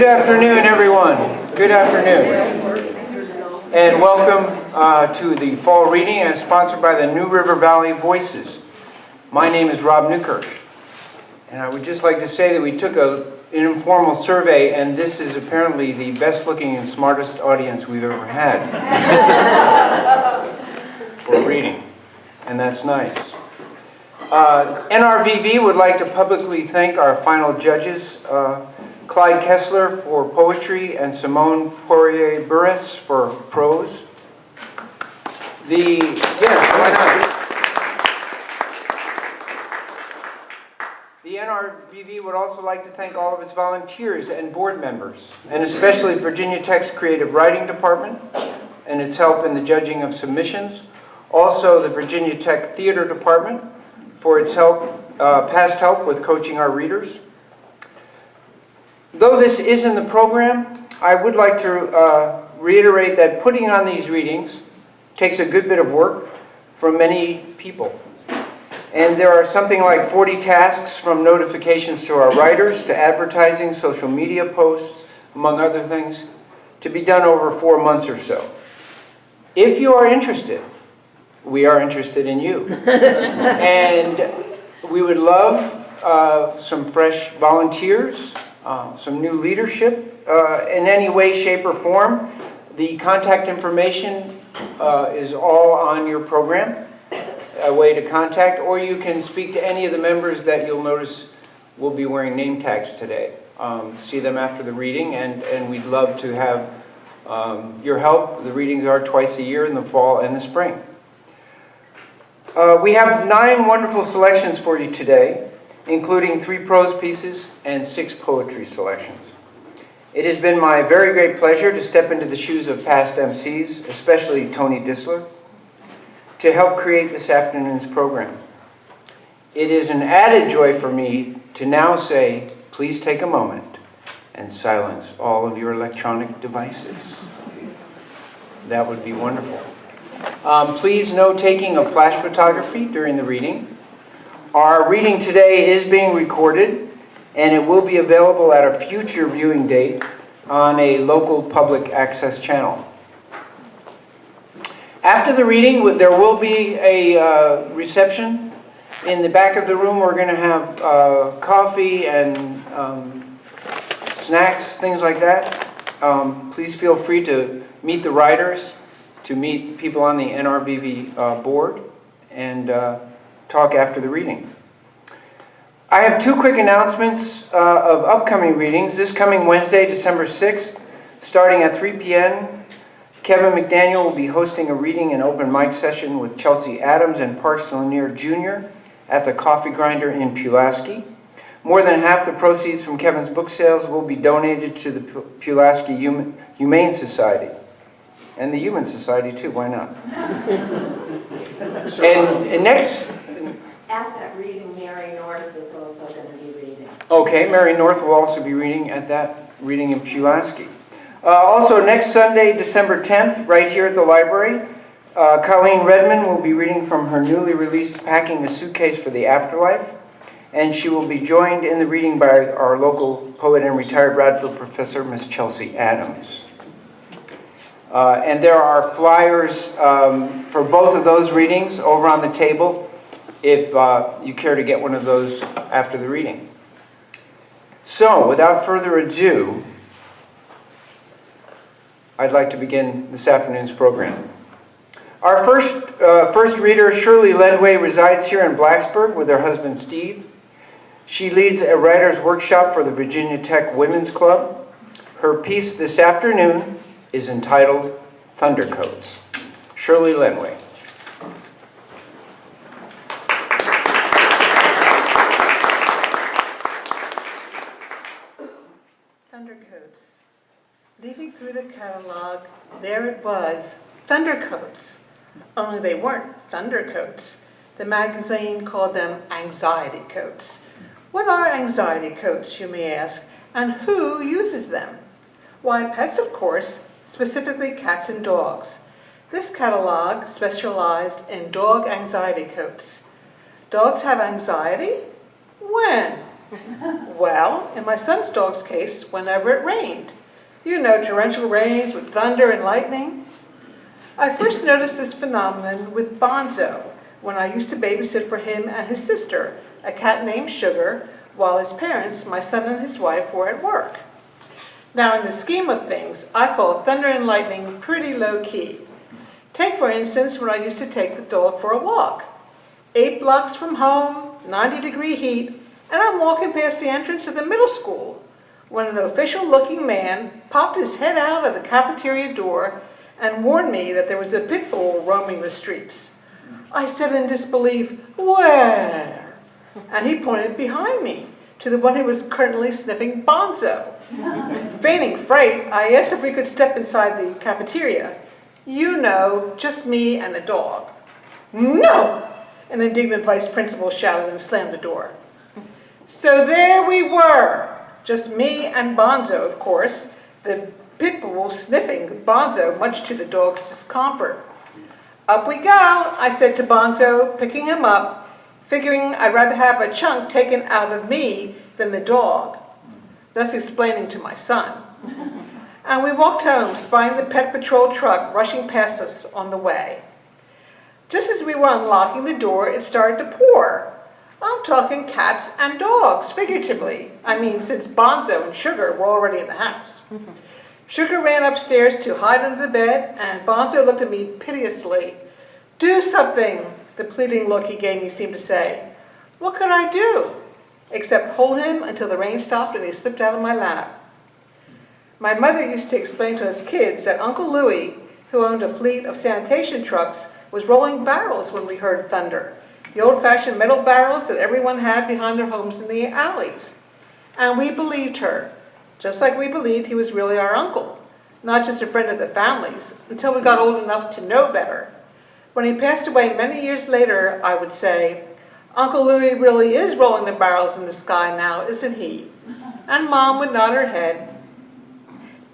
Good afternoon, everyone. Good afternoon. And welcome to the fall reading as sponsored by the New River Valley Voices. My name is Rob Newkirk. And I would just like to say that we took an informal survey, and this is apparently the best looking and smartest audience we've ever had for reading. And that's nice. NRVV would like to publicly thank our final judges, Clyde Kessler for poetry and Simone Poirier-Burris for prose. Why not? The NRVV would also like to thank all of its volunteers and board members, and especially Virginia Tech's Creative Writing Department and its help in the judging of submissions. Also, the Virginia Tech Theater Department for its help, past help with coaching our readers. Though this is in the program, I would like to reiterate that putting on these readings takes a good bit of work from many people. And there are something like 40 tasks, from notifications to our writers, to advertising, social media posts, among other things, to be done over 4 months or so. If you are interested, we are interested in you. And we would love some fresh volunteers, some new leadership in any way, shape, or form. The contact information is all on your program, a way to contact, or you can speak to any of the members that you'll notice will be wearing name tags today. See them after the reading, and we'd love to have your help. The readings are twice a year, in the fall and the spring. We have 9 wonderful selections for you today, including 3 prose pieces and 6 poetry selections. It has been my very great pleasure to step into the shoes of past MCs, especially Tony Disler, to help create this afternoon's program. It is an added joy for me to now say, please take a moment and silence all of your electronic devices. That would be wonderful. Please no taking of flash photography during the reading. Our reading today is being recorded, and it will be available at a future viewing date on a local public access channel. After the reading, there will be a reception. In the back of the room, we're going to have coffee and snacks, things like that. Please feel free to meet the writers, to meet people on the NRVV board, and talk after the reading. I have 2 quick announcements of upcoming readings. This coming Wednesday, December 6th, starting at 3 p.m., Kevin McDaniel will be hosting a reading and open mic session with Chelsea Adams and Parks Lanier Jr. at the Coffee Grinder in Pulaski. More than half the proceeds from Kevin's book sales will be donated to the Pulaski Humane Society. And the Human Society, too, why not? and next... At that reading, Mary North is also going to be reading. Okay, Mary North will also be reading at that reading in Pulaski. Also, next Sunday, December 10th, right here at the library, Colleen Redmond will be reading from her newly released Packing a Suitcase for the Afterlife, and she will be joined in the reading by our local poet and retired Radfield professor, Miss Chelsea Adams. And there are flyers for both of those readings over on the table if you care to get one of those after the reading. So, without further ado, I'd like to begin this afternoon's program. Our first reader, Shirley Lenway, resides here in Blacksburg with her husband, Steve. She leads a writer's workshop for the Virginia Tech Women's Club. Her piece this afternoon is entitled Thundercoats. Shirley Lenway. Thundercoats. Leafing through the catalog, there it was, Thundercoats. Only they weren't Thundercoats. The magazine called them anxiety coats. What are anxiety coats, you may ask, and who uses them? Why, pets, of course, specifically cats and dogs. This catalog specialized in dog anxiety coats. Dogs have anxiety? When? Well, in my son's dog's case, whenever it rained. You know, torrential rains with thunder and lightning. I first noticed this phenomenon with Bonzo when I used to babysit for him and his sister, a cat named Sugar, while his parents, my son and his wife, were at work. Now, in the scheme of things, I call thunder and lightning pretty low-key. Take, for instance, when I used to take the dog for a walk. 8 blocks from home, 90-degree heat, and I'm walking past the entrance of the middle school when an official-looking man popped his head out of the cafeteria door and warned me that there was a pit bull roaming the streets. I said in disbelief, "Where?" And he pointed behind me to the one who was currently sniffing Bonzo. Feigning fright, I asked if we could step inside the cafeteria. You know, just me and the dog. "No!" an indignant vice principal shouted and slammed the door. So there we were, just me and Bonzo, of course, the pit bull sniffing Bonzo, much to the dog's discomfort. "Up we go," I said to Bonzo, picking him up, figuring I'd rather have a chunk taken out of me than the dog, thus explaining to my son. And we walked home, spying the pet patrol truck rushing past us on the way. Just as we were unlocking the door, it started to pour. I'm talking cats and dogs, figuratively. I mean, since Bonzo and Sugar were already in the house. Sugar ran upstairs to hide under the bed, and Bonzo looked at me piteously. "Do something," the pleading look he gave me seemed to say. What could I do? Except hold him until the rain stopped and he slipped out of my lap. My mother used to explain to us kids that Uncle Louie, who owned a fleet of sanitation trucks, was rolling barrels when we heard thunder. The old-fashioned metal barrels that everyone had behind their homes in the alleys. And we believed her, just like we believed he was really our uncle, not just a friend of the family's, until we got old enough to know better. When he passed away many years later, I would say, "Uncle Louie really is rolling the barrels in the sky now, isn't he?" And Mom would nod her head.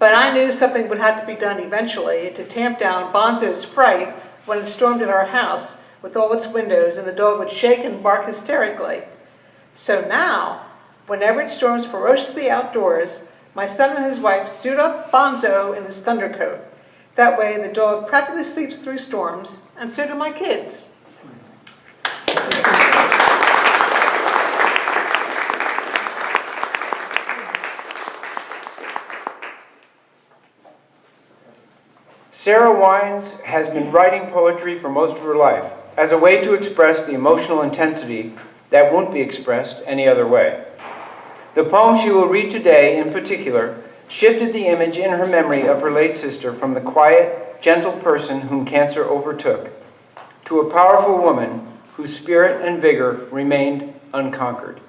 But I knew something would have to be done eventually to tamp down Bonzo's fright when it stormed at our house with all its windows and the dog would shake and bark hysterically. So now, whenever it storms ferociously outdoors, my son and his wife suit up Bonzo in his thunder coat. That way the dog practically sleeps through storms, and so do my kids. Sarah Wines has been writing poetry for most of her life as a way to express the emotional intensity that won't be expressed any other way. The poem she will read today, in particular, shifted the image in her memory of her late sister from the quiet, gentle person whom cancer overtook to a powerful woman whose spirit and vigor remained unconquered.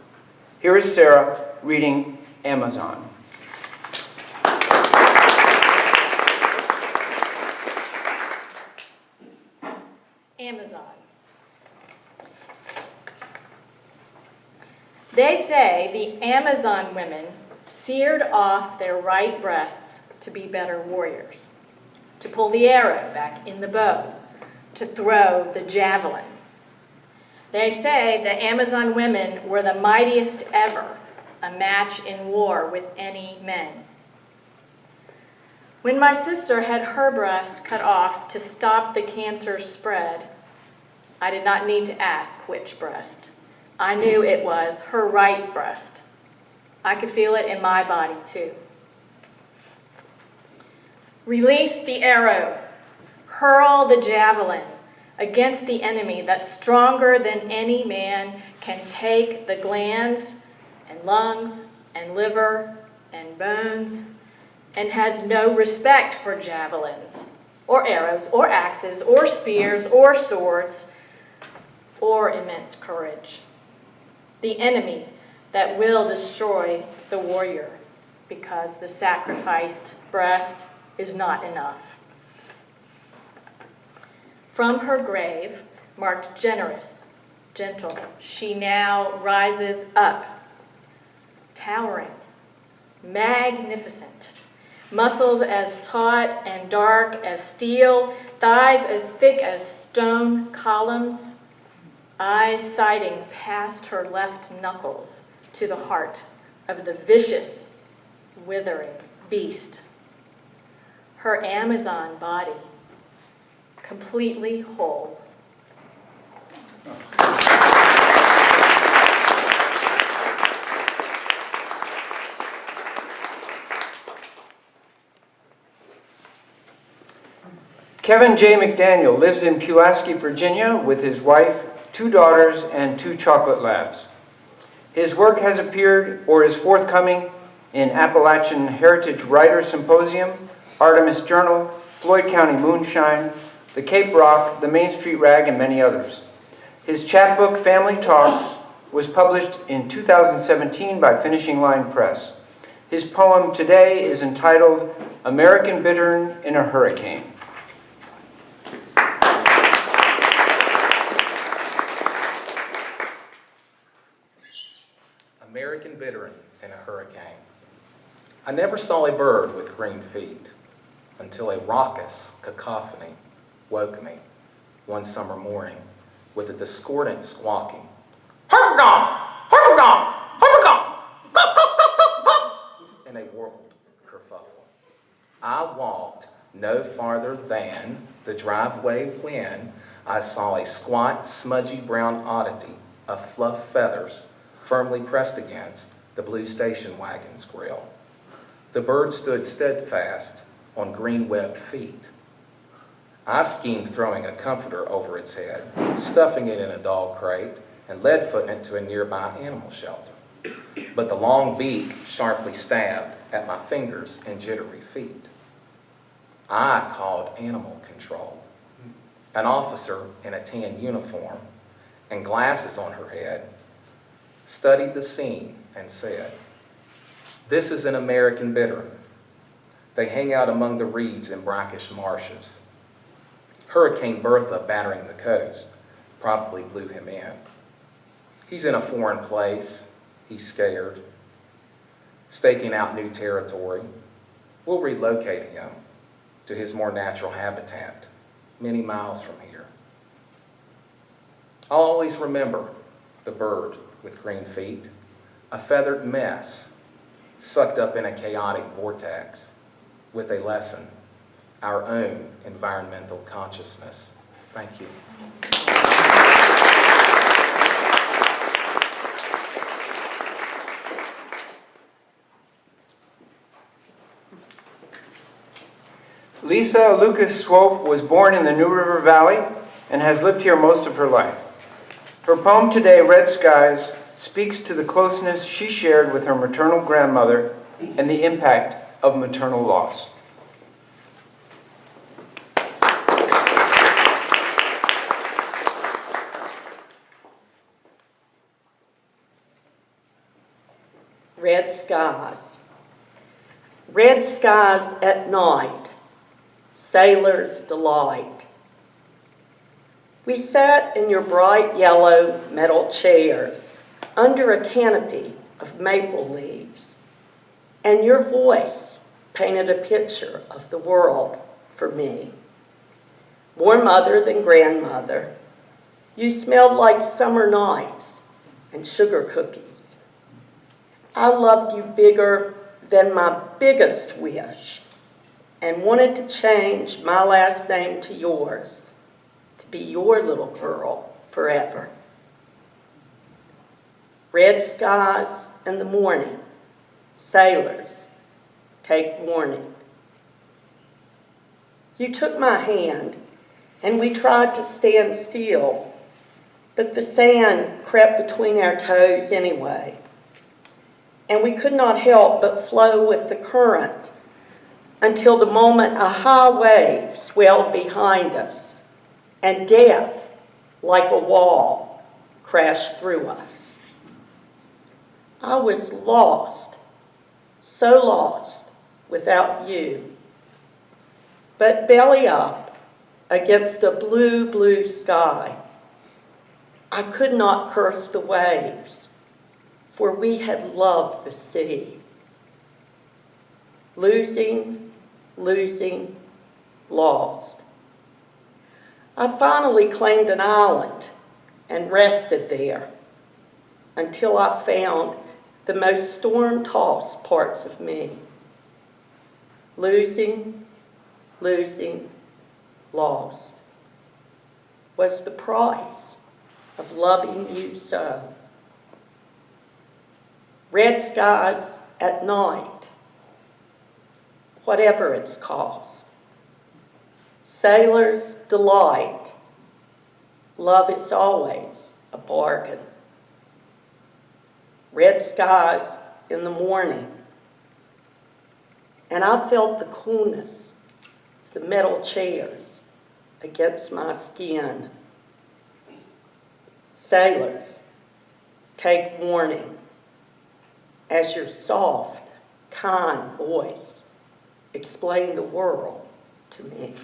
Here is Sarah reading Amazon. Amazon. They say the Amazon women seared off their right breasts to be better warriors, to pull the arrow back in the bow, to throw the javelin. They say the Amazon women were the mightiest ever, a match in war with any men. When my sister had her breast cut off to stop the cancer spread, I did not need to ask which breast. I knew it was her right breast. I could feel it in my body too. Release the arrow, hurl the javelin against the enemy that's stronger than any man can take the glands and lungs and liver and bones and has no respect for javelins or arrows or axes or spears or swords or immense courage. The enemy that will destroy the warrior because the sacrificed breast is not enough. From her grave, marked generous, gentle, she now rises up, towering, magnificent, muscles as taut and dark as steel, thighs as thick as stone columns, eyes sighting past her left knuckles to the heart of the vicious, withering beast. Her Amazon body, completely whole. Kevin J. McDaniel lives in Pulaski, Virginia with his wife, 2 daughters, and 2 chocolate labs. His work has appeared or is forthcoming in Appalachian Heritage Writers Symposium, Artemis Journal, Floyd County Moonshine, the Cape Rock, the Main Street Rag, and many others. His chapbook, Family Talks, was published in 2017 by Finishing Line Press. His poem today is entitled American Bittern in a Hurricane. American bittern in a hurricane. I never saw a bird with green feet until a raucous cacophony woke me one summer morning with a discordant squawking. Harpagong! Harpagong! Harpagong! In a warbled kerfuffle. I walked no farther than the driveway when I saw a squat, smudgy brown oddity of fluff feathers firmly pressed against the blue station wagon's grill. The bird stood steadfast on green-webbed feet. I schemed throwing a comforter over its head, stuffing it in a doll crate, and lead-footing it to a nearby animal shelter. But the long beak sharply stabbed at my fingers and jittery feet. I called animal control. An officer in a tan uniform and glasses on her head studied the scene and said, "This is an American bittern. They hang out among the reeds in brackish marshes. Hurricane Bertha battering the coast probably blew him in. He's in a foreign place. He's scared. Staking out new territory. We'll relocate him to his more natural habitat, many miles from here." I'll always remember the bird with green feet, a feathered mess sucked up in a chaotic vortex with a lesson, our own environmental consciousness. Thank you. Lisa Lucas Swope was born in the New River Valley and has lived here most of her life. Her poem today, Red Skies, speaks to the closeness she shared with her maternal grandmother and the impact of maternal loss. Red skies. Red skies at night, sailor's delight. We sat in your bright yellow metal chairs under a canopy of maple leaves, and your voice painted a picture of the world for me. More mother than grandmother, you smelled like summer nights and sugar cookies. I loved you bigger than my biggest wish and wanted to change my last name to yours, to be your little girl forever. Red skies in the morning, sailors, take warning. You took my hand and we tried to stand still, but the sand crept between our toes anyway, and we could not help but flow with the current until the moment a high wave swelled behind us and death, like a wall, crashed through us. I was lost, so lost without you. But belly up against a blue, blue sky, I could not curse the waves, for we had loved the sea. Losing, losing, lost. I finally claimed an island and rested there until I found the most storm-tossed parts of me. Losing, lost was the price of loving you so. Red skies at night, whatever its cost. Sailor's delight, love is always a bargain. Red skies in the morning, and I felt the coolness of the metal chairs against my skin. Sailors, take warning as your soft, kind voice explained the world to me.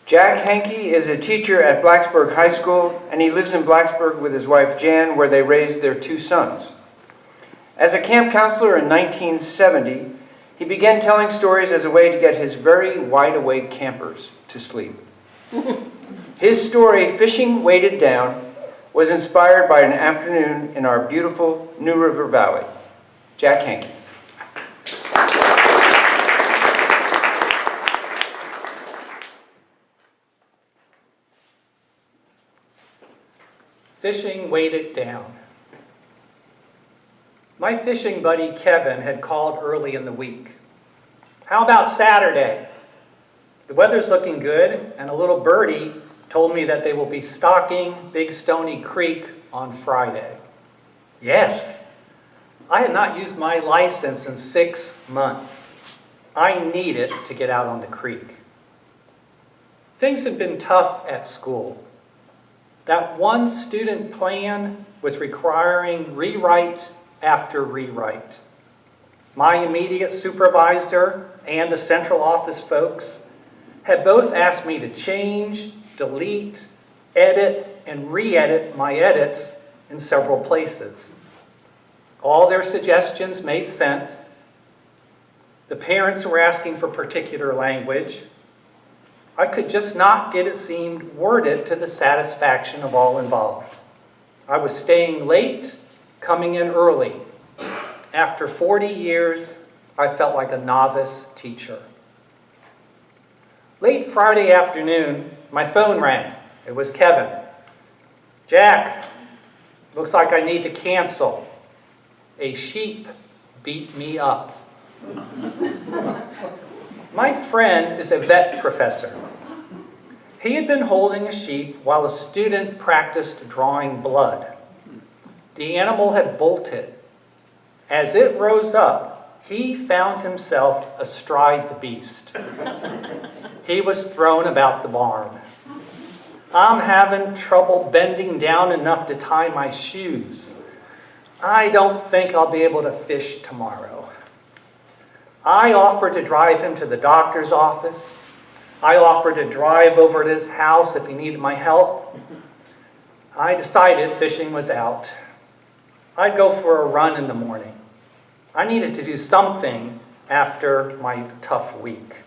Jack Hankey is a teacher at Blacksburg High School, and he lives in Blacksburg with his wife Jan, where they raised their 2 sons. As a camp counselor in 1970, he began telling stories as a way to get his very wide-awake campers to sleep. His story, Fishing Weighted Down, was inspired by an afternoon in our beautiful New River Valley. Jack Hankey. Fishing weighted down. My fishing buddy Kevin had called early in the week. How about Saturday? The weather's looking good, and a little birdie told me that they will be stocking Big Stony Creek on Friday. Yes, I had not used my license in 6 months. I needed to get out on the creek. Things had been tough at school. That one student plan was requiring rewrite after rewrite. My immediate supervisor and the central office folks had both asked me to change, delete, edit, and re-edit my edits in several places. All their suggestions made sense. The parents were asking for particular language. I could just not get it seemed worded to the satisfaction of all involved. I was staying late, coming in early. After 40 years, I felt like a novice teacher. Late Friday afternoon, my phone rang. It was Kevin. Jack, looks like I need to cancel. A sheep beat me up. My friend is a vet professor. He had been holding a sheep while a student practiced drawing blood. The animal had bolted. As it rose up, he found himself astride the beast. He was thrown about the barn. I'm having trouble bending down enough to tie my shoes. I don't think I'll be able to fish tomorrow. I offered to drive him to the doctor's office. I offered to drive over to his house if he needed my help. I decided fishing was out. I'd go for a run in the morning. I needed to do something after my tough week.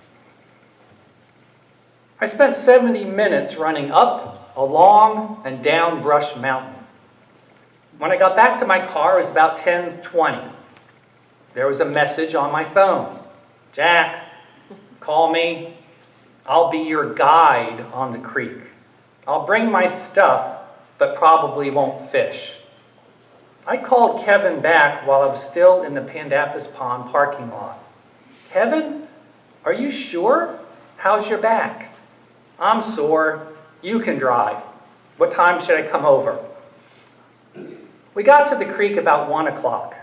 I spent 70 minutes running up, along, and down Brush Mountain. When I got back to my car, it was about 10:20. There was a message on my phone. Jack, call me. I'll be your guide on the creek. I'll bring my stuff, but probably won't fish. I called Kevin back while I was still in the Pandapis Pond parking lot. Kevin, are you sure? How's your back? I'm sore. You can drive. What time should I come over? We got to the creek about 1 o'clock.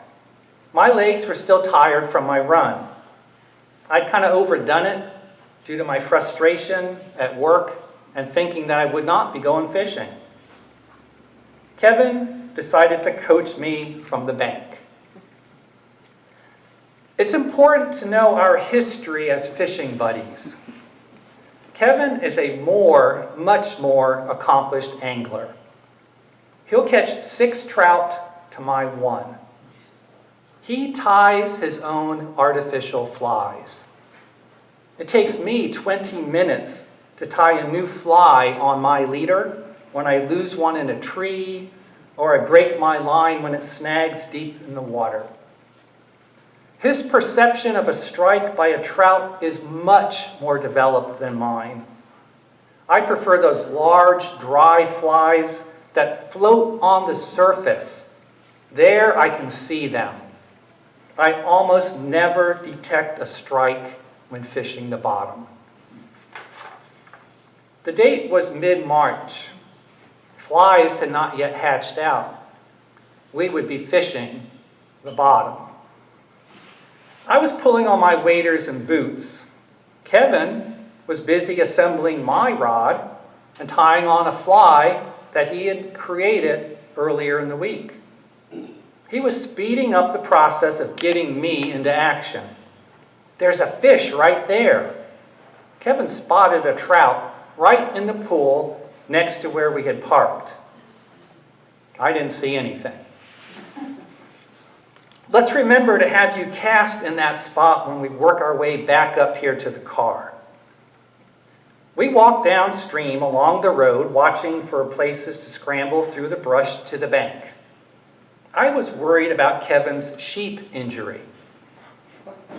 My legs were still tired from my run. I'd kind of overdone it due to my frustration at work and thinking that I would not be going fishing. Kevin decided to coach me from the bank. It's important to know our history as fishing buddies. Kevin is a much more accomplished angler. He'll catch 6 trout to my 1. He ties his own artificial flies. It takes me 20 minutes to tie a new fly on my leader when I lose one in a tree, or I break my line when it snags deep in the water. His perception of a strike by a trout is much more developed than mine. I prefer those large, dry flies that float on the surface. There I can see them. I almost never detect a strike when fishing the bottom. The date was mid-March. Flies had not yet hatched out. We would be fishing the bottom. I was pulling on my waders and boots. Kevin was busy assembling my rod and tying on a fly that he had created earlier in the week. He was speeding up the process of getting me into action. There's a fish right there. Kevin spotted a trout right in the pool next to where we had parked. I didn't see anything. Let's remember to have you cast in that spot when we work our way back up here to the car. We walked downstream along the road, watching for places to scramble through the brush to the bank. I was worried about Kevin's sheep injury.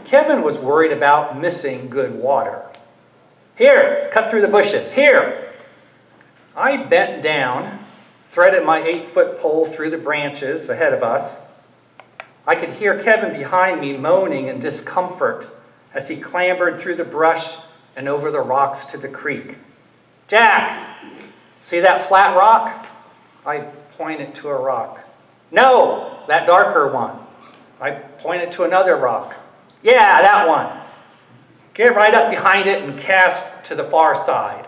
Kevin was worried about missing good water. Here, cut through the bushes, here. I bent down, threaded my 8-foot pole through the branches ahead of us. I could hear Kevin behind me moaning in discomfort as he clambered through the brush and over the rocks to the creek. Jack, see that flat rock? I pointed to a rock. No, that darker one. I pointed to another rock. Yeah, that one. Get right up behind it and cast to the far side.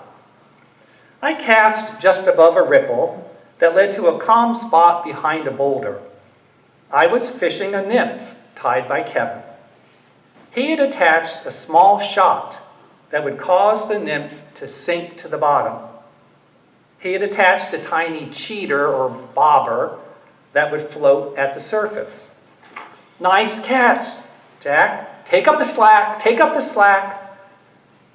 I cast just above a ripple that led to a calm spot behind a boulder. I was fishing a nymph tied by Kevin. He had attached a small shot that would cause the nymph to sink to the bottom. He had attached a tiny cheater or bobber that would float at the surface. Nice catch, Jack. Take up the slack, take up the slack.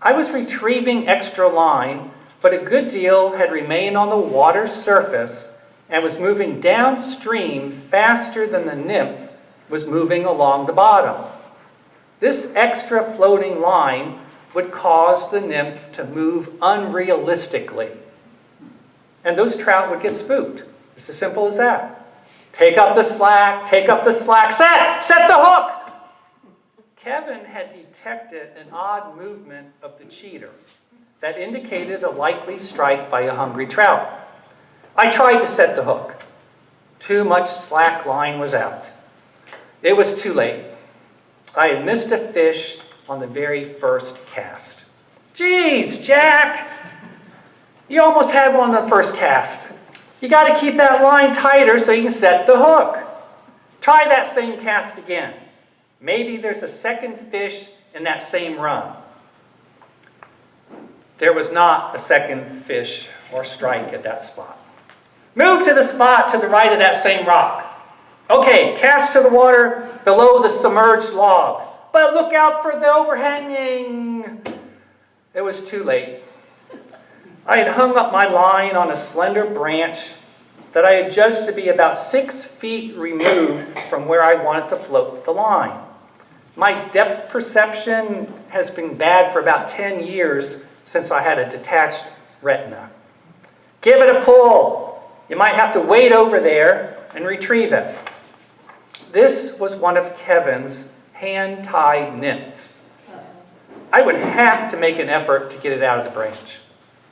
I was retrieving extra line, but a good deal had remained on the water's surface and was moving downstream faster than the nymph was moving along the bottom. This extra floating line would cause the nymph to move unrealistically, and those trout would get spooked. It's as simple as that. Take up the slack, set the hook! Kevin had detected an odd movement of the cheater that indicated a likely strike by a hungry trout. I tried to set the hook. Too much slack line was out. It was too late. I had missed a fish on the very first cast. Geez, Jack! You almost had one on the first cast. You got to keep that line tighter so you can set the hook. Try that same cast again. Maybe there's a second fish in that same run. There was not a second fish or strike at that spot. Move to the spot to the right of that same rock. Okay, cast to the water below the submerged log. But look out for the overhanging. It was too late. I had hung up my line on a slender branch that I had judged to be about 6 feet removed from where I wanted to float the line. My depth perception has been bad for about 10 years since I had a detached retina. Give it a pull. You might have to wade over there and retrieve it. This was one of Kevin's hand-tied nymphs. I would have to make an effort to get it out of the branch.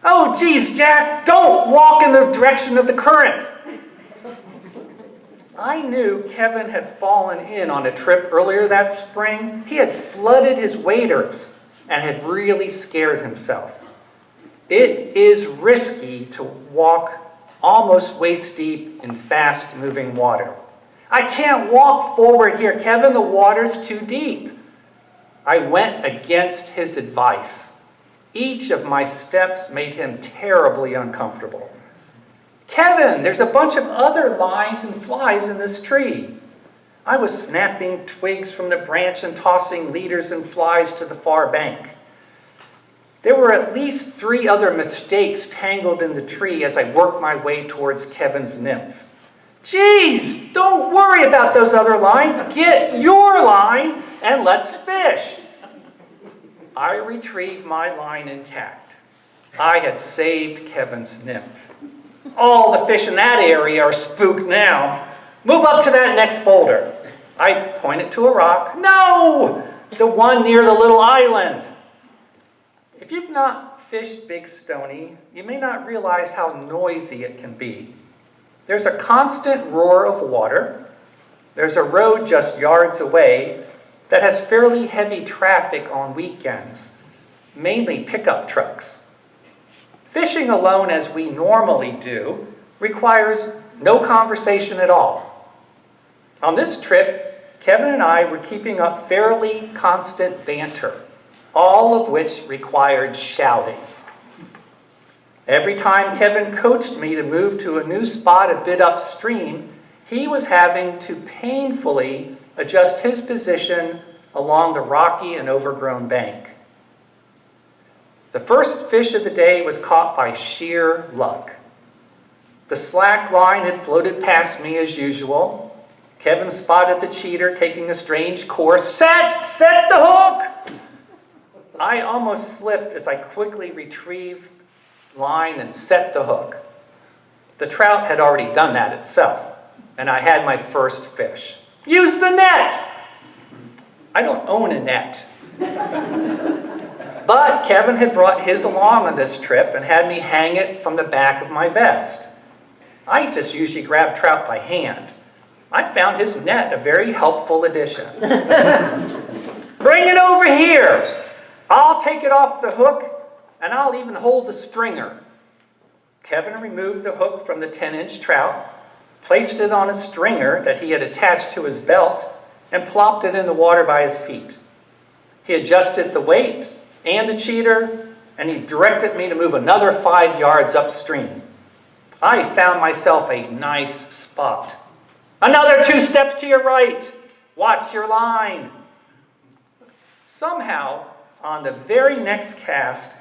Oh, geez, Jack, don't walk in the direction of the current. I knew Kevin had fallen in on a trip earlier that spring. He had flooded his waders and had really scared himself. It is risky to walk almost waist deep in fast-moving water. I can't walk forward here, Kevin. The water's too deep. I went against his advice. Each of my steps made him terribly uncomfortable. Kevin, there's a bunch of other lines and flies in this tree. I was snapping twigs from the branch and tossing leaders and flies to the far bank. There were at least 3 other mistakes tangled in the tree as I worked my way towards Kevin's nymph. Geez, don't worry about those other lines. Get your line and let's fish. I retrieved my line intact. I had saved Kevin's nymph. All the fish in that area are spooked now. Move up to that next boulder. I pointed to a rock. No! The one near the little island. If you've not fished Big Stony, you may not realize how noisy it can be. There's a constant roar of water. There's a road just yards away that has fairly heavy traffic on weekends, mainly pickup trucks. Fishing alone as we normally do requires no conversation at all. On this trip, Kevin and I were keeping up fairly constant banter, all of which required shouting. Every time Kevin coached me to move to a new spot a bit upstream, he was having to painfully adjust his position along the rocky and overgrown bank. The first fish of the day was caught by sheer luck. The slack line had floated past me as usual. Kevin spotted the cheater taking a strange course. Set the hook! I almost slipped as I quickly retrieved line and set the hook. The trout had already done that itself, and I had my first fish. Use the net! I don't own a net. But Kevin had brought his along on this trip and had me hang it from the back of my vest. I just usually grab trout by hand. I found his net a very helpful addition. Bring it over here. I'll take it off the hook, and I'll even hold the stringer. Kevin removed the hook from the 10-inch trout, placed it on a stringer that he had attached to his belt, and plopped it in the water by his feet. He adjusted the weight and the cheater, and he directed me to move another 5 yards upstream. I found myself a nice spot. Another 2 steps to your right. Watch your line. Somehow, on the very next cast,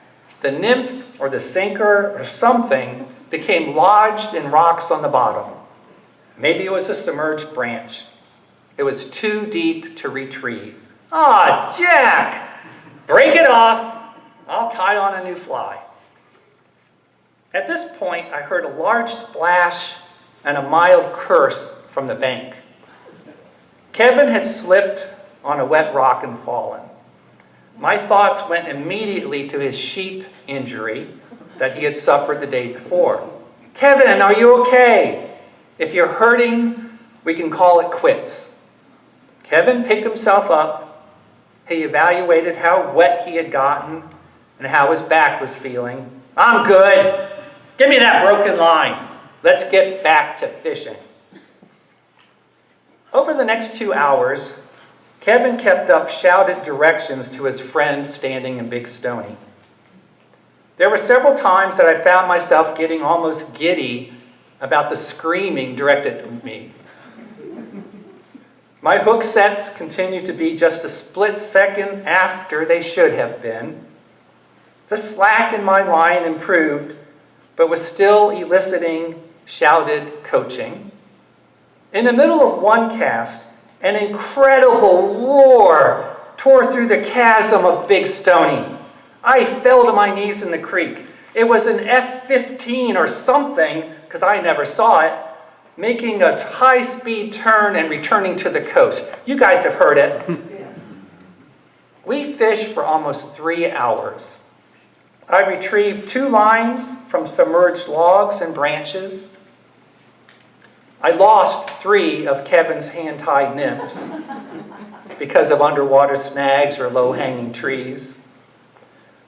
the nymph or the sinker or something became lodged in rocks on the bottom. Maybe it was a submerged branch. It was too deep to retrieve. Ah, Jack! Break it off. I'll tie on a new fly. At this point, I heard a large splash and a mild curse from the bank. Kevin had slipped on a wet rock and fallen. My thoughts went immediately to his sheep injury that he had suffered the day before. Kevin, are you okay? If you're hurting, we can call it quits. Kevin picked himself up. He evaluated how wet he had gotten and how his back was feeling. I'm good. Give me that broken line. Let's get back to fishing. Over the next 2 hours, Kevin kept up shouted directions to his friend standing in Big Stony. There were several times that I found myself getting almost giddy about the screaming directed at me. My hook sets continued to be just a split second after they should have been. The slack in my line improved, but was still eliciting shouted coaching. In the middle of one cast, an incredible roar tore through the chasm of Big Stony. I fell to my knees in the creek. It was an F-15 or something, because I never saw it, making a high-speed turn and returning to the coast. You guys have heard it. We fished for almost 3 hours. I retrieved 2 lines from submerged logs and branches. I lost 3 of Kevin's hand-tied nymphs because of underwater snags or low-hanging trees.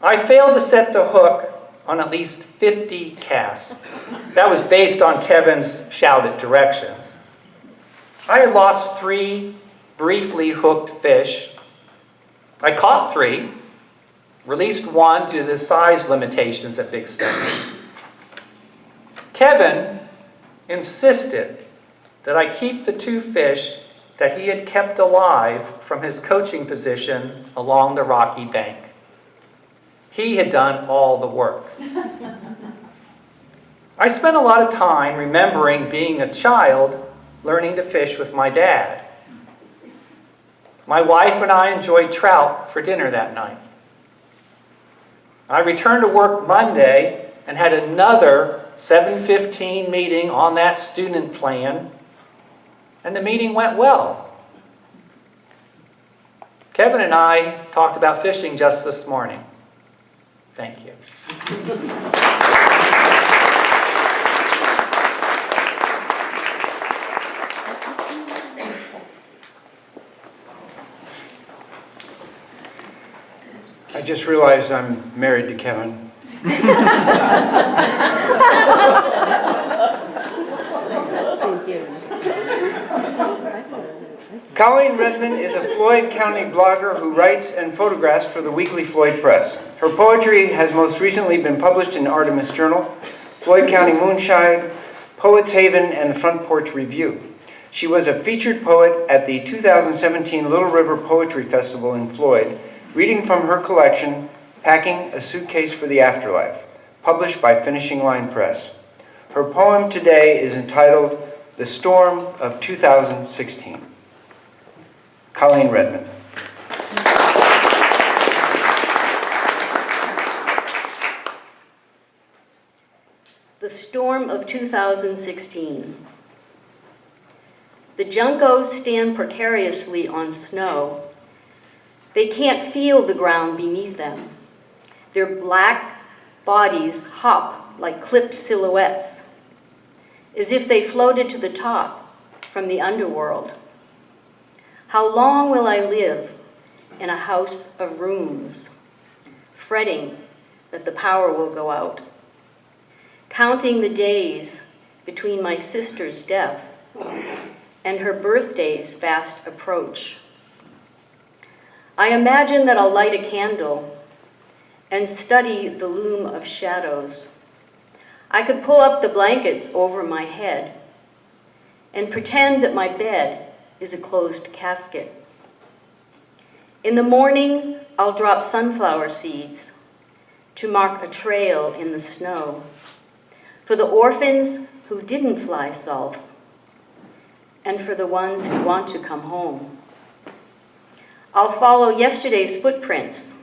I failed to set the hook on at least 50 casts. That was based on Kevin's shouted directions. I had lost 3 briefly hooked fish. I caught 3, released 1 due to the size limitations at Big Stony. Kevin insisted that I keep the 2 fish that he had kept alive from his coaching position along the rocky bank. He had done all the work. I spent a lot of time remembering being a child learning to fish with my dad. My wife and I enjoyed trout for dinner that night. I returned to work Monday and had another 7:15 meeting on that student plan, and the meeting went well. Kevin and I talked about fishing just this morning. Thank you. I just realized I'm married to Kevin. Colleen Redmond is a Floyd County blogger who writes and photographs for the Weekly Floyd Press. Her poetry has most recently been published in Artemis Journal, Floyd County Moonshine, Poets Haven, and the Front Porch Review. She was a featured poet at the 2017 Little River Poetry Festival in Floyd, reading from her collection, Packing a Suitcase for the Afterlife, published by Finishing Line Press. Her poem today is entitled The Storm of 2016. Colleen Redmond. The Storm of 2016. The Juncos stand precariously on snow. They can't feel the ground beneath them. Their black bodies hop like clipped silhouettes, as if they floated to the top from the underworld. How long will I live in a house of rooms, fretting that the power will go out, counting the days between my sister's death and her birthday's fast approach? I imagine that I'll light a candle and study the loom of shadows. I could pull up the blankets over my head and pretend that my bed is a closed casket. In the morning, I'll drop sunflower seeds to mark a trail in the snow for the orphans who didn't fly south and for the ones who want to come home. I'll follow yesterday's footprints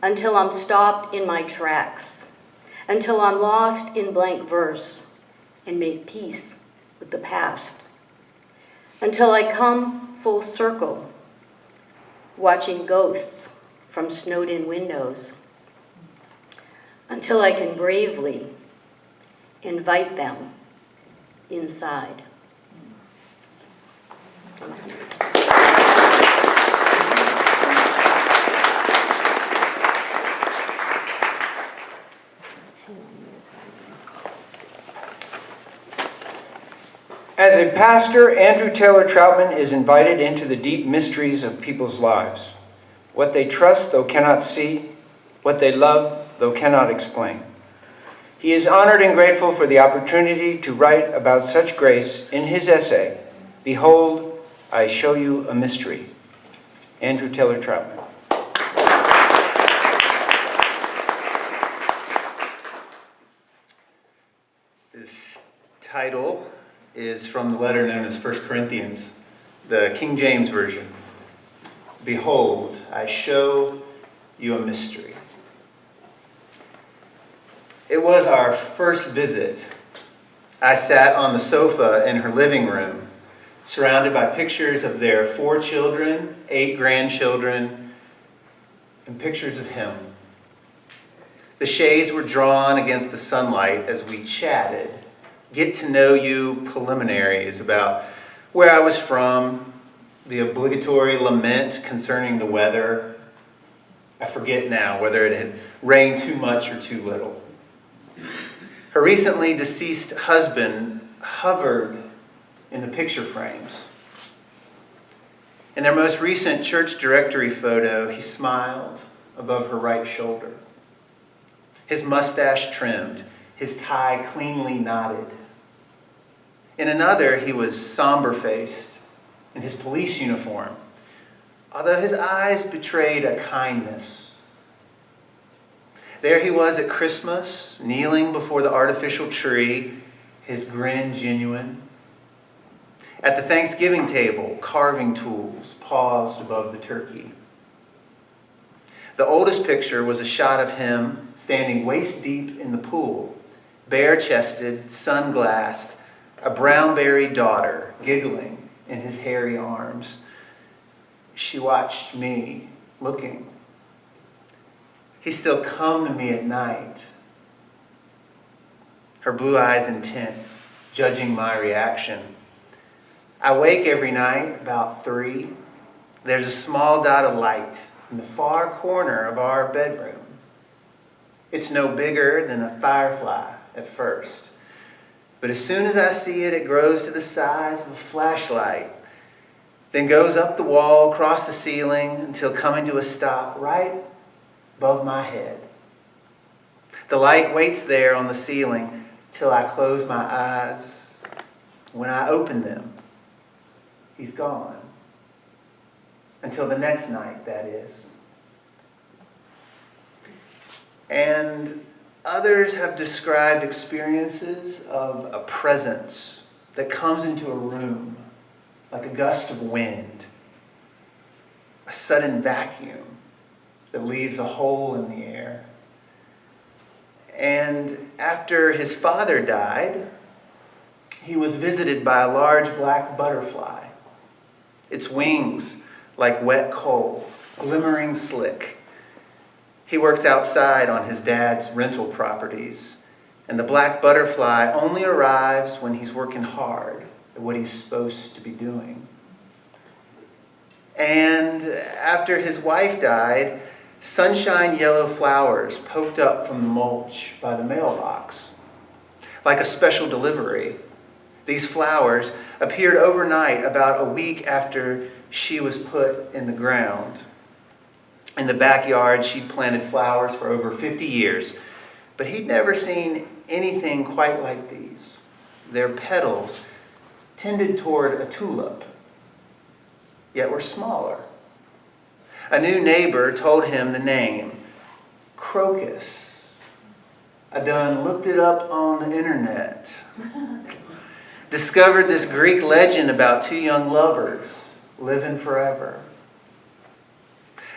until I'm stopped in my tracks, until I'm lost in blank verse and make peace with the past, until I come full circle, watching ghosts from snowed-in windows, until I can bravely invite them inside. As a pastor, Andrew Taylor Troutman is invited into the deep mysteries of people's lives. What they trust, though cannot see. What they love, though cannot explain. He is honored and grateful for the opportunity to write about such grace in his essay, Behold, I Show You a Mystery. Andrew Taylor Troutman. This title is from the letter known as 1 Corinthians, the King James Version. Behold, I show you a mystery. It was our first visit. I sat on the sofa in her living room, surrounded by pictures of their 4 children, 8 grandchildren, and pictures of him. The shades were drawn against the sunlight as we chatted, get to know you preliminaries about where I was from, the obligatory lament concerning the weather. I forget now whether it had rained too much or too little. Her recently deceased husband hovered in the picture frames. In their most recent church directory photo, he smiled above her right shoulder. His mustache trimmed, his tie cleanly knotted. In another, he was somber-faced, in his police uniform, although his eyes betrayed a kindness. There he was at Christmas, kneeling before the artificial tree, his grin genuine. At the Thanksgiving table, carving tools paused above the turkey. The oldest picture was a shot of him standing waist-deep in the pool, bare-chested, sunglassed, a brown-berried daughter giggling in his hairy arms. She watched me, looking. He'd still come to me at night, her blue eyes intent, judging my reaction. I wake every night about 3. There's a small dot of light in the far corner of our bedroom. It's no bigger than a firefly at first. But as soon as I see it, it grows to the size of a flashlight, then goes up the wall, across the ceiling, until coming to a stop right above my head. The light waits there on the ceiling till I close my eyes. When I open them, he's gone. Until the next night, that is. And others have described experiences of a presence that comes into a room like a gust of wind, a sudden vacuum that leaves a hole in the air. And after his father died, he was visited by a large black butterfly, its wings like wet coal, glimmering slick. He works outside on his dad's rental properties, and the black butterfly only arrives when he's working hard at what he's supposed to be doing. And after his wife died, sunshine yellow flowers poked up from the mulch by the mailbox. Like a special delivery, these flowers appeared overnight about a week after she was put in the ground. In the backyard, she'd planted flowers for over 50 years, but he'd never seen anything quite like these. Their petals tended toward a tulip, yet were smaller. A new neighbor told him the name, crocus. I done looked it up on the internet. Discovered this Greek legend about 2 young lovers living forever.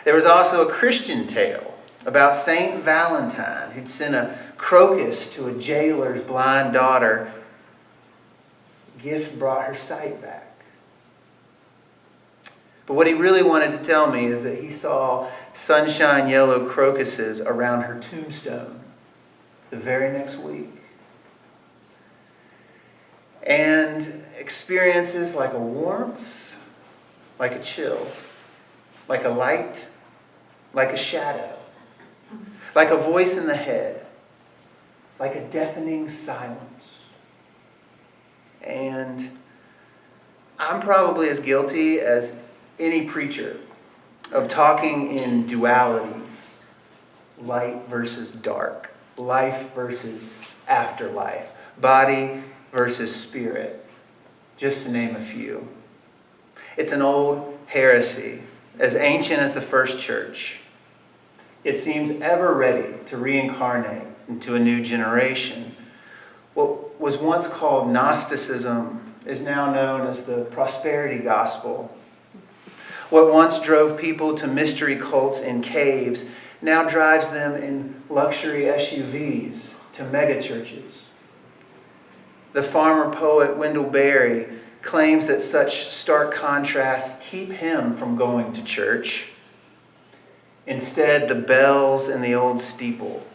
There was also a Christian tale about Saint Valentine who'd sent a crocus to a jailer's blind daughter. Gift brought her sight back. But what he really wanted to tell me is that he saw sunshine yellow crocuses around her tombstone the very next week. And experiences like a warmth, like a chill, like a light, like a shadow, like a voice in the head, like a deafening silence. And I'm probably as guilty as any preacher of talking in dualities, light versus dark, life versus afterlife, body versus spirit, just to name a few. It's an old heresy, as ancient as the first church. It seems ever ready to reincarnate into a new generation. What was once called Gnosticism is now known as the prosperity gospel. What once drove people to mystery cults in caves now drives them in luxury SUVs to megachurches. The farmer poet Wendell Berry claims that such stark contrasts keep him from going to church. Instead, the bells in the old steeple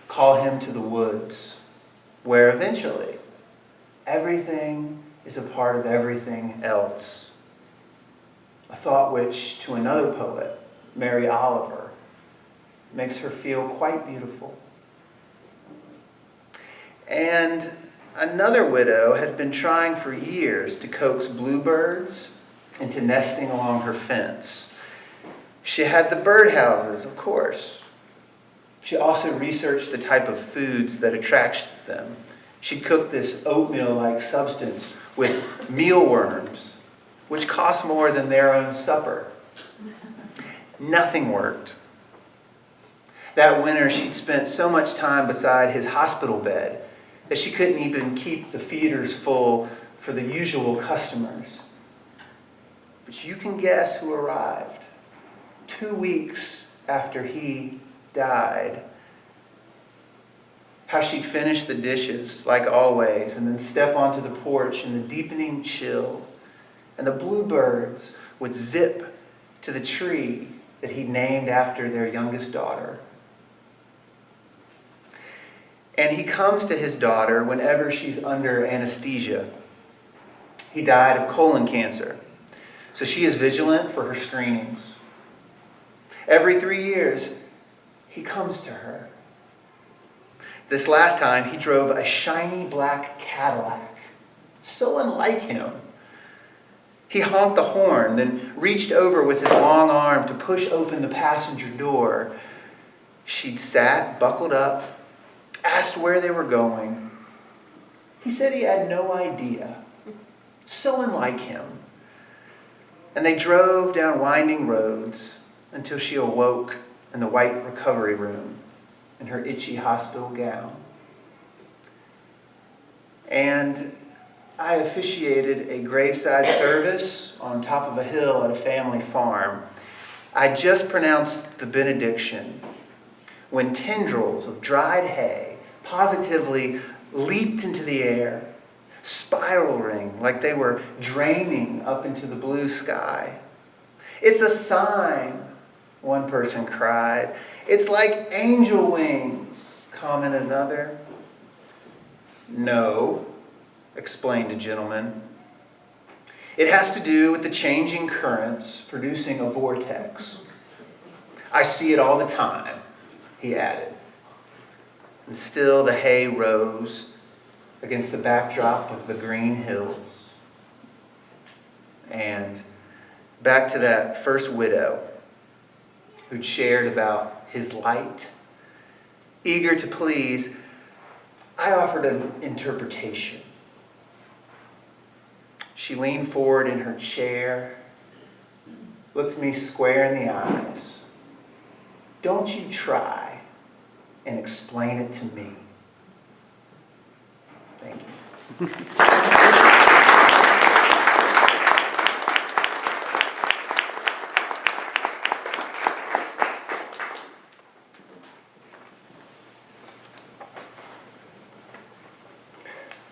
call him to the woods, where eventually everything is a part of everything else. A thought which, to another poet, Mary Oliver, makes her feel quite beautiful. And another widow has been trying for years to coax bluebirds into nesting along her fence. She had the birdhouses, of course. She also researched the type of foods that attracted them. She cooked this oatmeal-like substance with mealworms which cost more than their own supper. Nothing worked. That winter, she'd spent so much time beside his hospital bed that she couldn't even keep the feeders full for the usual customers. But you can guess who arrived 2 weeks after he died. How she'd finish the dishes, like always, and then step onto the porch in the deepening chill, and the bluebirds would zip to the tree that he'd named after their youngest daughter. And he comes to his daughter whenever she's under anesthesia. He died of colon cancer, so she is vigilant for her screenings. Every 3 years, he comes to her. This last time, he drove a shiny black Cadillac, so unlike him. He honked the horn, then reached over with his long arm to push open the passenger door. She'd sat, buckled up, asked where they were going. He said he had no idea. So unlike him. And they drove down winding roads until she awoke in the white recovery room in her itchy hospital gown. And I officiated a graveside service on top of a hill at a family farm. I just pronounced the benediction when tendrils of dried hay positively leaped into the air, spiraling like they were draining up into the blue sky. "It's a sign," one person cried. "It's like angel wings," commented another. "No," explained a gentleman. "It has to do with the changing currents producing a vortex. I see it all the time," he added. And still the hay rose against the backdrop of the green hills. And back to that first widow who'd shared about his light. Eager to please, I offered an interpretation. She leaned forward in her chair, looked me square in the eyes. "Don't you try and explain it to me." Thank you.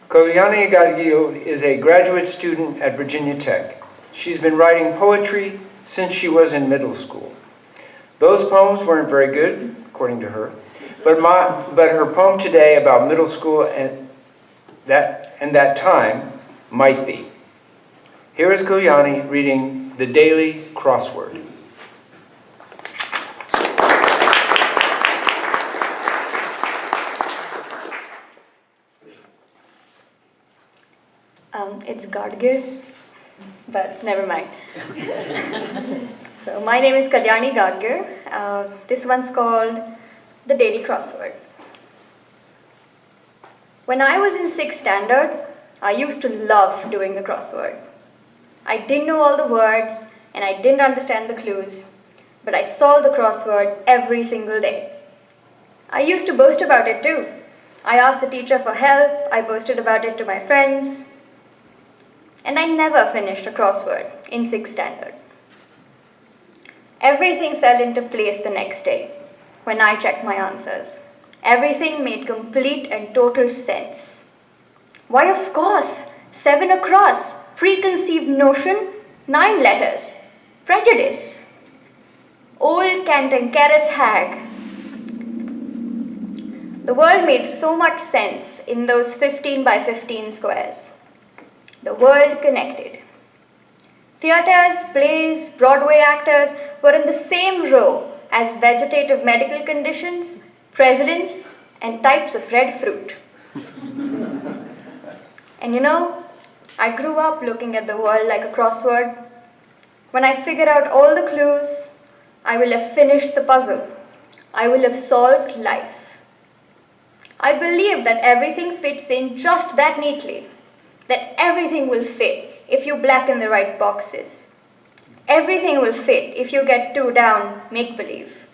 Kalyani Gadgil is a graduate student at Virginia Tech. She's been writing poetry since she was in middle school. Those poems weren't very good, according to her, but her poem today about middle school and that time might be. Here is Kalyani reading The Daily Crossword. It's Gadgir, but never mind. So my name is Kalyani Gadgir. This one's called The Daily Crossword. When I was in 6th standard, I used to love doing the crossword. I didn't know all the words and I didn't understand the clues, but I solved the crossword every single day. I used to boast about it too. I asked the teacher for help, I boasted about it to my friends, and I never finished a crossword in 6th standard. Everything fell into place the next day when I checked my answers. Everything made complete and total sense. Why, of course, 7 across, preconceived notion, 9 letters, prejudice, old cantankerous hag. The world made so much sense in those 15 by 15 squares. The world connected. Theaters, plays, Broadway actors were in the same row as vegetative medical conditions, presidents, and types of red fruit. And you know, I grew up looking at the world like a crossword. When I figure out all the clues, I will have finished the puzzle. I will have solved life. I believe that everything fits in just that neatly, that everything will fit if you blacken the right boxes. Everything will fit if you get 2 down, make-believe.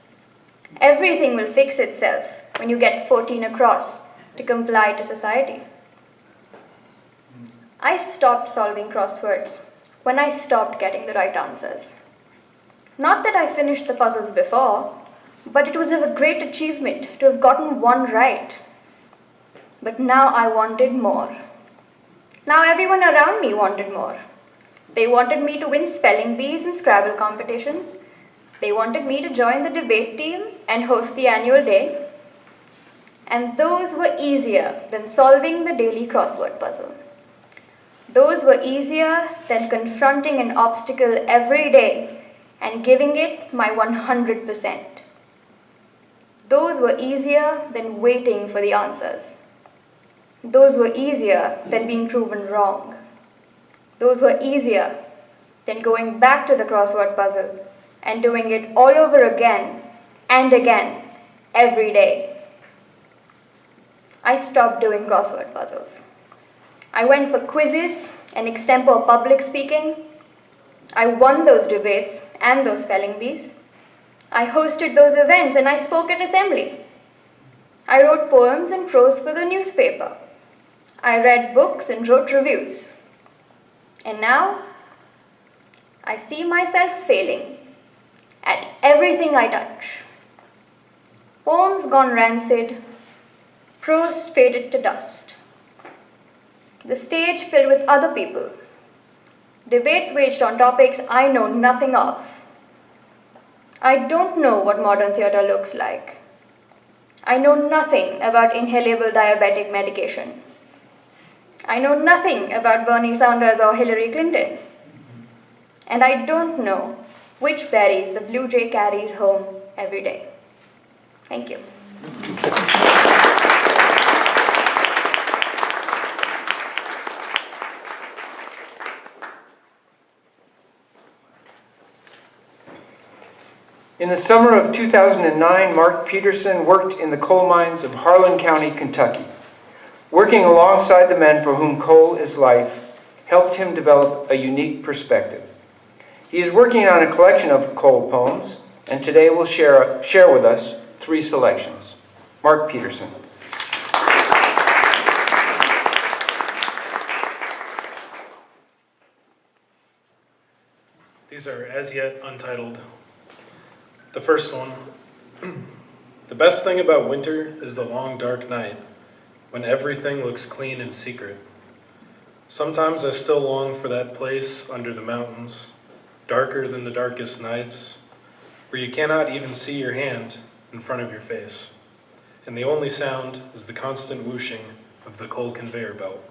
Everything will fix itself when you get 14 across to comply to society. I stopped solving crosswords when I stopped getting the right answers. Not that I finished the puzzles before, but it was a great achievement to have gotten one right. But now I wanted more. Now everyone around me wanted more. They wanted me to win spelling bees and Scrabble competitions. They wanted me to join the debate team and host the annual day. And those were easier than solving the daily crossword puzzle. Those were easier than confronting an obstacle every day and giving it my 100%. Those were easier than waiting for the answers. Those were easier than being proven wrong. Those were easier than going back to the crossword puzzle and doing it all over again and again every day. I stopped doing crossword puzzles. I went for quizzes and extempore public speaking. I won those debates and those spelling bees. I hosted those events and I spoke at assembly. I wrote poems and prose for the newspaper. I read books and wrote reviews. And now, I see myself failing at everything I touch. Poems gone rancid, prose faded to dust. The stage filled with other people. Debates waged on topics I know nothing of. I don't know what modern theatre looks like. I know nothing about inhalable diabetic medication. I know nothing about Bernie Sanders or Hillary Clinton. And I don't know which berries the blue jay carries home every day. Thank you. In the summer of 2009, Mark Peterson worked in the coal mines of Harlan County, Kentucky. Working alongside the men for whom coal is life helped him develop a unique perspective. He is working on a collection of coal poems, and today will share with us 3 selections. Mark Peterson. These are as yet untitled. The first one. The best thing about winter is the long dark night, when everything looks clean and secret. Sometimes I still long for that place under the mountains, darker than the darkest nights, where you cannot even see your hand in front of your face, and the only sound is the constant whooshing of the coal conveyor belt.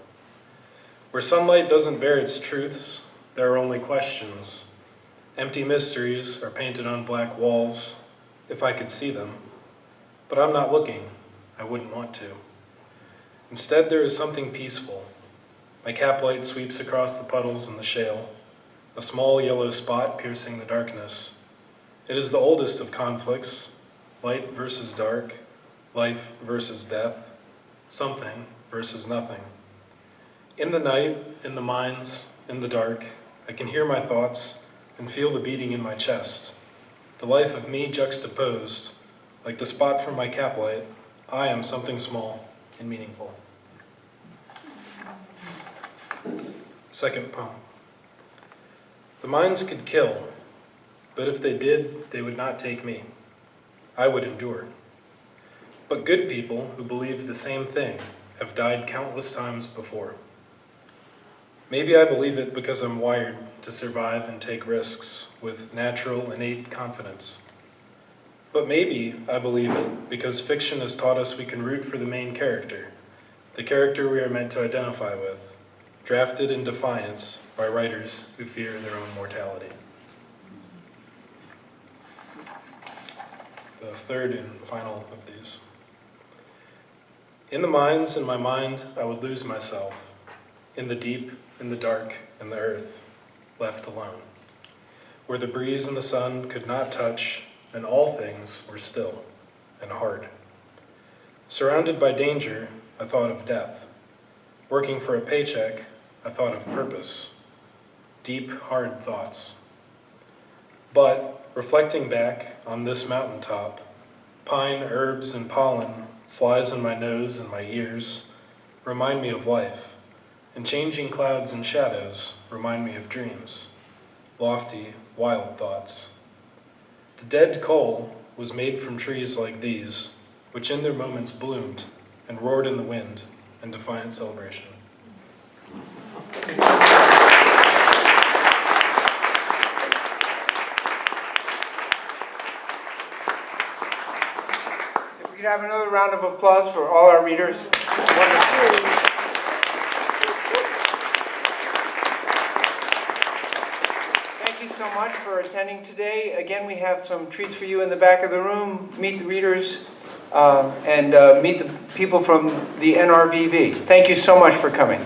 Where sunlight doesn't bear its truths, there are only questions. Empty mysteries are painted on black walls, if I could see them. But I'm not looking. I wouldn't want to. Instead, there is something peaceful. My cap light sweeps across the puddles and the shale, a small yellow spot piercing the darkness. It is the oldest of conflicts, light versus dark, life versus death, something versus nothing. In the night, in the mines, in the dark, I can hear my thoughts and feel the beating in my chest. The life of me juxtaposed, like the spot from my cap light, I am something small and meaningful. Second poem. The mines could kill, but if they did, they would not take me. I would endure. But good people who believe the same thing have died countless times before. Maybe I believe it because I'm wired to survive and take risks with natural, innate confidence. But maybe I believe it because fiction has taught us we can root for the main character, the character we are meant to identify with, drafted in defiance by writers who fear their own mortality. The third and final of these. In the mines, in my mind, I would lose myself, in the deep, in the dark, in the earth, left alone, where the breeze and the sun could not touch, and all things were still and hard. Surrounded by danger, I thought of death. Working for a paycheck, I thought of purpose. deep, hard thoughts. But, reflecting back on this mountaintop, pine, herbs, and pollen, flies in my nose and my ears, remind me of life, and changing clouds and shadows remind me of dreams, lofty, wild thoughts. The dead coal was made from trees like these, which in their moments bloomed and roared in the wind in defiant celebration. If we could have another round of applause for all our readers. Wonderful. Thank you so much for attending today. Again, we have some treats for you in the back of the room. Meet the readers and meet the people from the NRVV. Thank you so much for coming.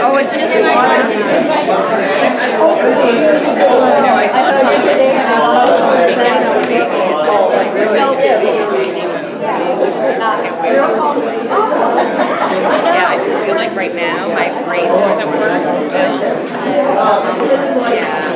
Oh, it's just Yeah, I just feel like right now my brain doesn't work. Yeah.